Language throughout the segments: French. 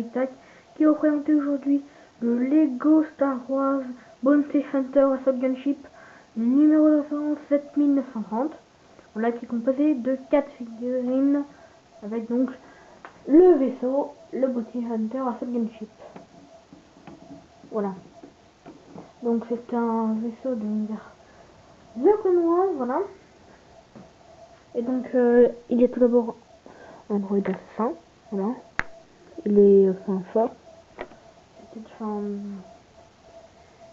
Big Tac qui va présenter aujourd'hui le Lego Star Wars Bounty Hunter Assault Gunship numéro de référence 7930. Voilà, qui est composé de 4 figurines avec donc le vaisseau, le Bounty Hunter Assault Gunship. Voilà. Donc c'est un vaisseau de l'univers The Clone Wars, voilà. Et donc il y a tout d'abord un droïde assassin, voilà. Il est fort.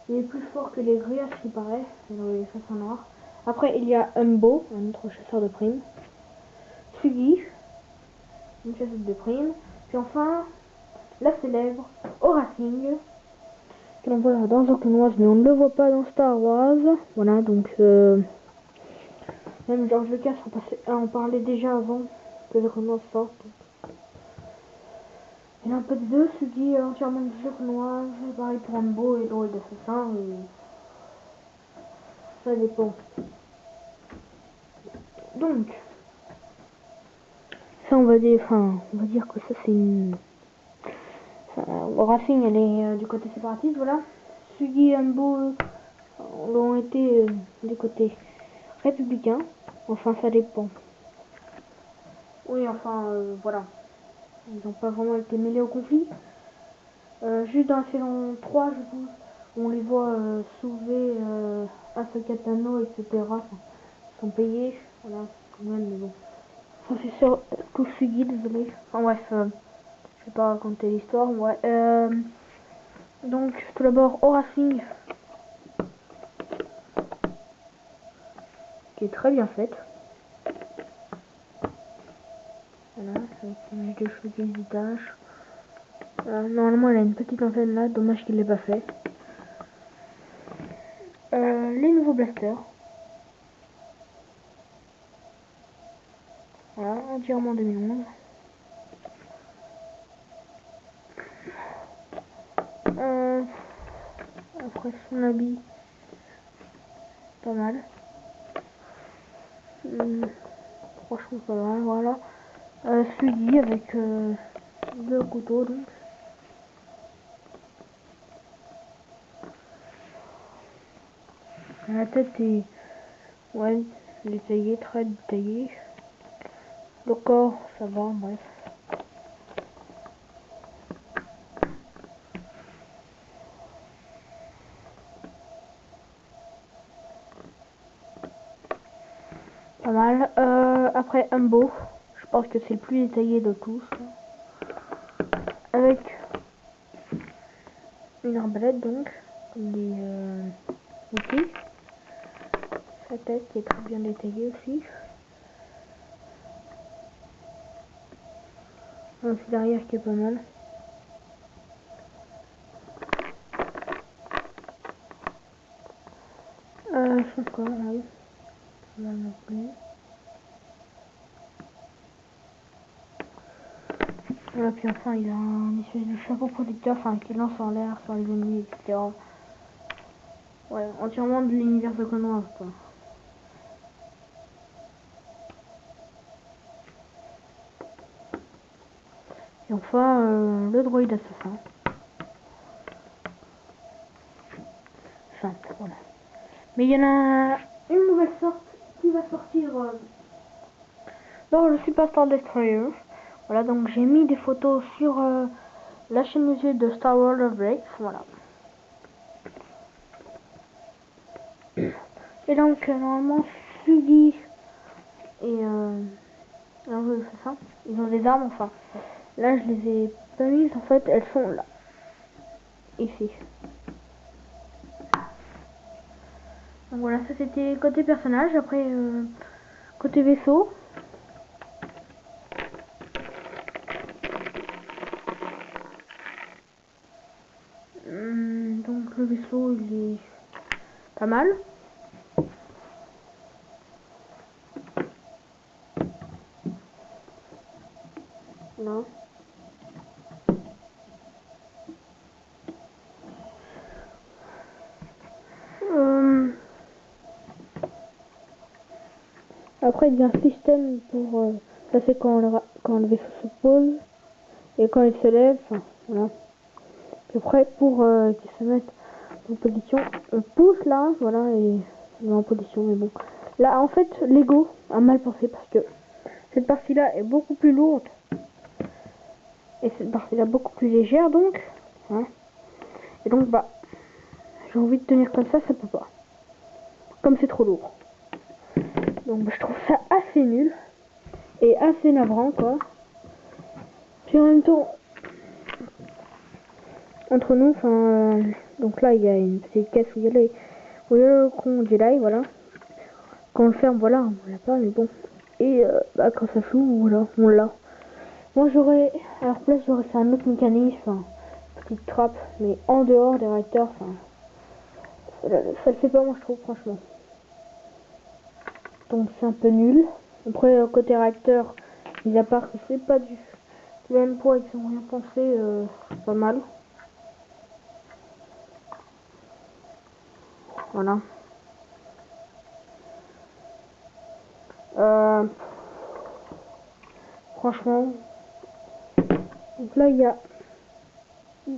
Il est plus fort que les grillages qui paraît, les assassins noirs. Après il y a Umbo, un autre chasseur de primes. Sugi, une chasseuse de primes. Puis enfin la célèbre Aura Singh, que l'on voit dans The Clone Wars, mais on ne le voit pas dans Star Wars. Voilà, donc même George Lucas en parlait déjà avant que The Clone Wars sorte. Il y a un peu de deux, Sugi est entièrement de The Clone Wars, pareil pour Umbo et droïde assassin, et ça dépend. Donc, ça on va dire que ça c'est une... Racing elle est du côté séparatiste, voilà. Sugi et Umbo l'ont été du côté républicain, enfin ça dépend. Oui, enfin voilà. Ils n'ont pas vraiment été mêlés au conflit. Juste dans la saison 3, je pense, on les voit sauver Ahsoka Tano, etc. Enfin, ils sont payés, voilà, quand même, mais bon. Ça c'est sur tout Sugi, désolé. Enfin bref, je vais pas raconter l'histoire, ouais. Donc, tout d'abord, Aura Singh, qui est très bien faite. Voilà, avec une de cheveux qui se détache. Normalement, elle a une petite antenne là, dommage qu'il l'ait pas fait. Les nouveaux blasters. Voilà, entièrement 2011. Après son habit, pas mal. Franchement pas mal, voilà. Sugi avec deux couteaux donc. La tête est ouais, détaillée, très détaillée. Le corps, ça va, bref. Pas mal. Après Umbo, je pense que c'est le plus détaillé de tous. Avec une arbalète donc, comme des outils. Sa tête qui est très bien détaillée aussi. C'est l'arrière qui est pas mal. Son corps, oui. Pas mal non plus. Voilà, puis enfin il a un espèce de chapeau protecteur, enfin qui lance en l'air sur les ennemis, etc. Ouais, entièrement de l'univers de Clone Wars, quoi. Et enfin, le droïde assassin. Simple, voilà. Mais il y en a une nouvelle sorte qui va sortir dans le Super Star Destroyer. Voilà, donc j'ai mis des photos sur la chaîne YouTube de Star Wars of Breaks, voilà. Et donc, normalement, Sugi et c'est ça, ils ont des armes, enfin. Là, je les ai pas mises, en fait, elles sont là. Ici. Donc voilà, ça c'était côté personnage. Après, côté vaisseau. Donc le vaisseau, il est pas mal. Non. Après, il y a un système pour... ça c'est quand le vaisseau se pose. Et quand il se lève, enfin, Voilà. Puis après, pour qu'ils se mettent en position, on pousse là, voilà, et on est en position, mais bon. Là, en fait, Lego a mal pensé parce que cette partie-là est beaucoup plus lourde. Et cette partie-là beaucoup plus légère, donc. Hein. Et donc, bah, j'ai envie de tenir comme ça peut pas. Comme c'est trop lourd. Donc, bah, je trouve ça assez nul. Et assez navrant, quoi. Puis en même temps, entre nous, enfin, donc là, il y a une petite caisse où il y a le con Jedi, voilà. Quand on le ferme, voilà, on l'a pas, mais bon. Et bah, quand ça s'ouvre, voilà, on l'a. Moi, j'aurais, à leur place, j'aurais fait un autre mécanisme, enfin, petite trappe, mais en dehors des réacteurs, enfin, ça le fait pas, moi, je trouve, franchement. Donc, c'est un peu nul. Après, côté réacteur, mis à part que c'est pas du même poids et qu'ils ont rien pensé, c'est pas mal. Voilà. Franchement. Donc là, il y a une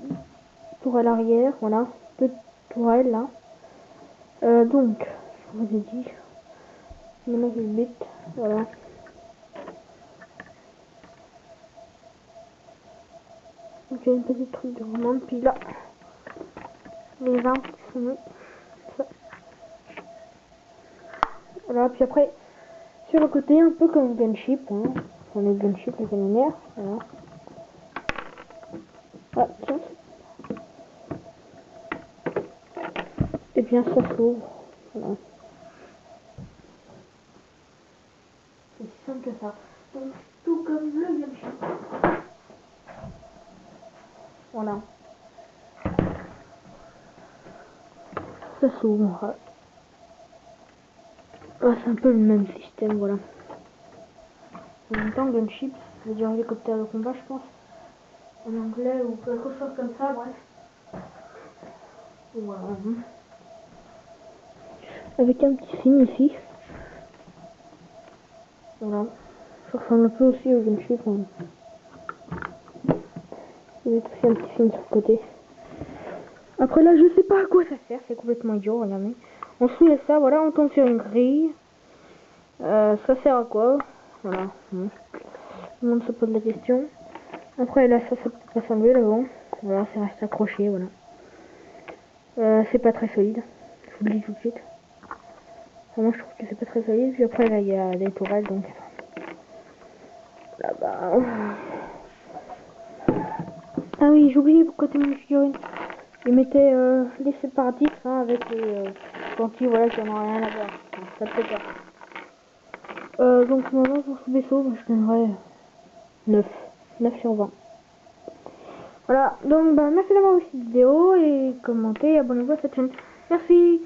tourelle arrière, voilà. Deux tourelles, là. Donc, je vous ai dit. Le mec il bite, voilà. Donc, il y a une petite truc de remonte, puis là, les armes qui sont mis. Ça. Voilà, puis après, sur le côté, un peu comme Gunship, hein. On est Gunship, les canonnières, voilà. Ah, tiens. Et bien, ça s'ouvre, voilà. C'est si simple que ça. Donc, tout comme le Gunship. Voilà. Ça s'ouvre. Ah, c'est un peu le même système, voilà. En même temps, Gunship, ça veut dire hélicoptère de combat, je pense. En anglais ou quelque chose comme ça, bref. Voilà. Avec un petit signe ici. Voilà. Ça ressemble un peu aussi au Gunship. Hein. Il y a aussi un petit signe sur le côté. Après là, je sais pas à quoi ça sert, c'est complètement idiot, regardez. On soulève ça, voilà, on tombe sur une grille. Ça sert à quoi? Voilà. Tout le monde se pose la question. Après là, ça peut pas s'enlever là bon. Voilà, ça reste accroché, voilà. C'est pas très solide, je vous le dis tout de suite. Enfin, moi je trouve que c'est pas très solide. Puis après là, il y a des tourelles, donc là-bas. Ah oui, j'ai oublié côté mon figurine. Ils mettaient les séparatifs hein, avec les gentils, voilà, qui n'en ont rien à voir. Enfin, ça te fait pas. Donc maintenant pour ce vaisseau, je donnerais 9. 9 sur 20. Voilà, donc bah, merci d'avoir vu cette vidéo et commentez, abonnez-vous à cette chaîne. Merci.